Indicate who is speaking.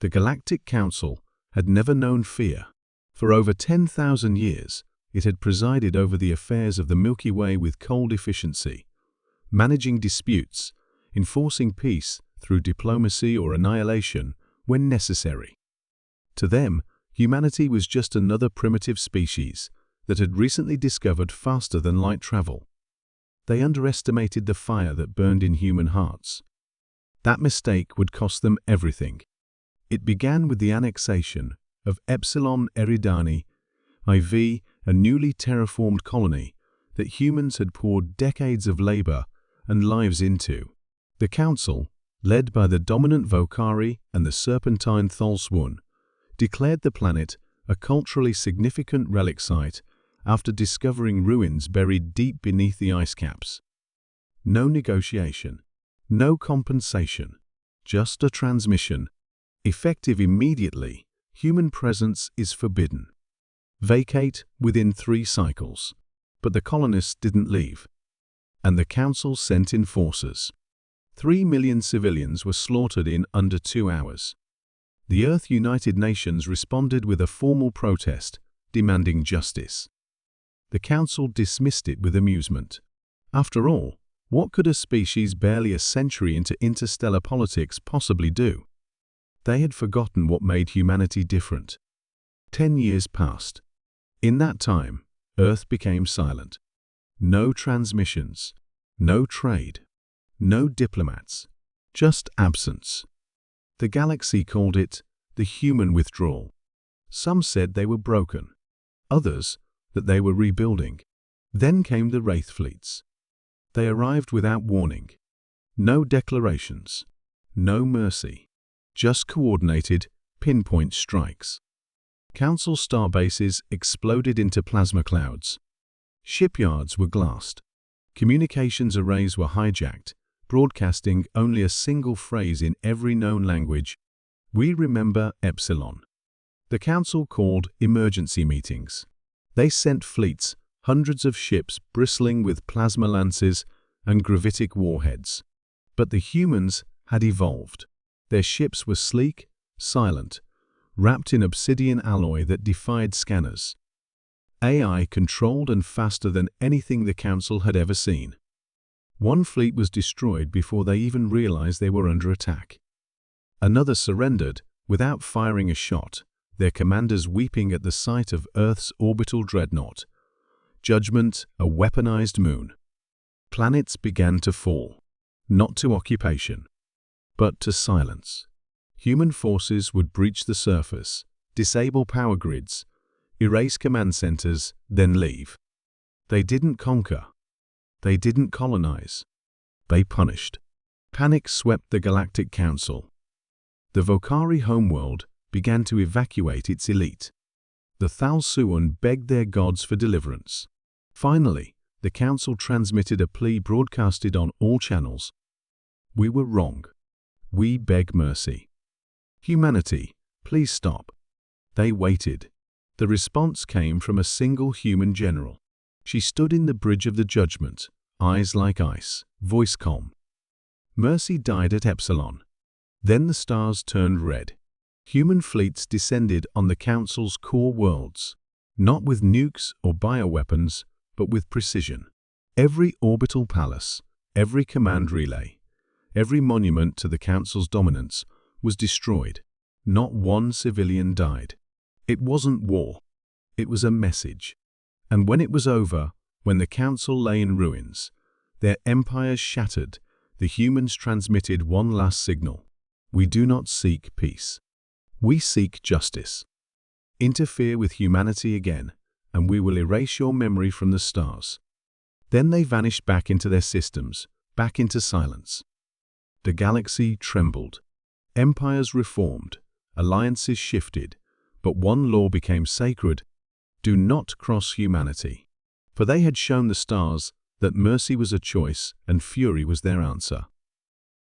Speaker 1: The Galactic Council had never known fear. For over 10,000 years, it had presided over the affairs of the Milky Way with cold efficiency, managing disputes, enforcing peace through diplomacy or annihilation when necessary. To them, humanity was just another primitive species that had recently discovered faster than light travel. They underestimated the fire that burned in human hearts. That mistake would cost them everything. It began with the annexation of Epsilon Eridani IV, a newly terraformed colony that humans had poured decades of labor and lives into. The Council, led by the dominant Vokari and the serpentine Tholswun, declared the planet a culturally significant relic site after discovering ruins buried deep beneath the ice caps. No negotiation, no compensation, just a transmission. Effective immediately, human presence is forbidden. Vacate within 3 cycles. But the colonists didn't leave. And the Council sent enforcers. 3 million civilians were slaughtered in under 2 hours. The Earth United Nations responded with a formal protest, demanding justice. The Council dismissed it with amusement. After all, what could a species barely a century into interstellar politics possibly do? They had forgotten what made humanity different. 10 years passed. In that time, Earth became silent. No transmissions, no trade, no diplomats, just absence. The galaxy called it the human withdrawal. Some said they were broken, others that they were rebuilding. Then came the Wraith fleets. They arrived without warning. No declarations, no mercy, just coordinated, pinpoint strikes. Council starbases exploded into plasma clouds. Shipyards were glassed. Communications arrays were hijacked, broadcasting only a single phrase in every known language: "We remember Epsilon." The Council called emergency meetings. They sent fleets, hundreds of ships bristling with plasma lances and gravitic warheads. But the humans had evolved. Their ships were sleek, silent, wrapped in obsidian alloy that defied scanners. AI controlled and faster than anything the Council had ever seen. One fleet was destroyed before they even realized they were under attack. Another surrendered without firing a shot, their commanders weeping at the sight of Earth's orbital dreadnought. Judgment, a weaponized moon. Planets began to fall, not to occupation, but to silence. Human forces would breach the surface, disable power grids, erase command centers, then leave. They didn't conquer. They didn't colonize. They punished. Panic swept the Galactic Council. The Vokari homeworld began to evacuate its elite. The Thalsuan begged their gods for deliverance. Finally, the Council transmitted a plea broadcasted on all channels. "We were wrong. We beg mercy. Humanity, please stop." They waited. The response came from a single human general. She stood in the bridge of the judgment, eyes like ice, voice calm. Mercy died at Epsilon. Then the stars turned red. Human fleets descended on the Council's core worlds, not with nukes or bioweapons, but with precision. Every orbital palace, every command relay, every monument to the Council's dominance was destroyed. Not one civilian died. It wasn't war. It was a message. And when it was over, when the Council lay in ruins, their empires shattered, the humans transmitted one last signal: we do not seek peace. We seek justice. Interfere with humanity again, and we will erase your memory from the stars. Then they vanished back into their systems, back into silence. The galaxy trembled. Empires reformed. Alliances shifted. But one law became sacred: do not cross humanity. For they had shown the stars that mercy was a choice and fury was their answer.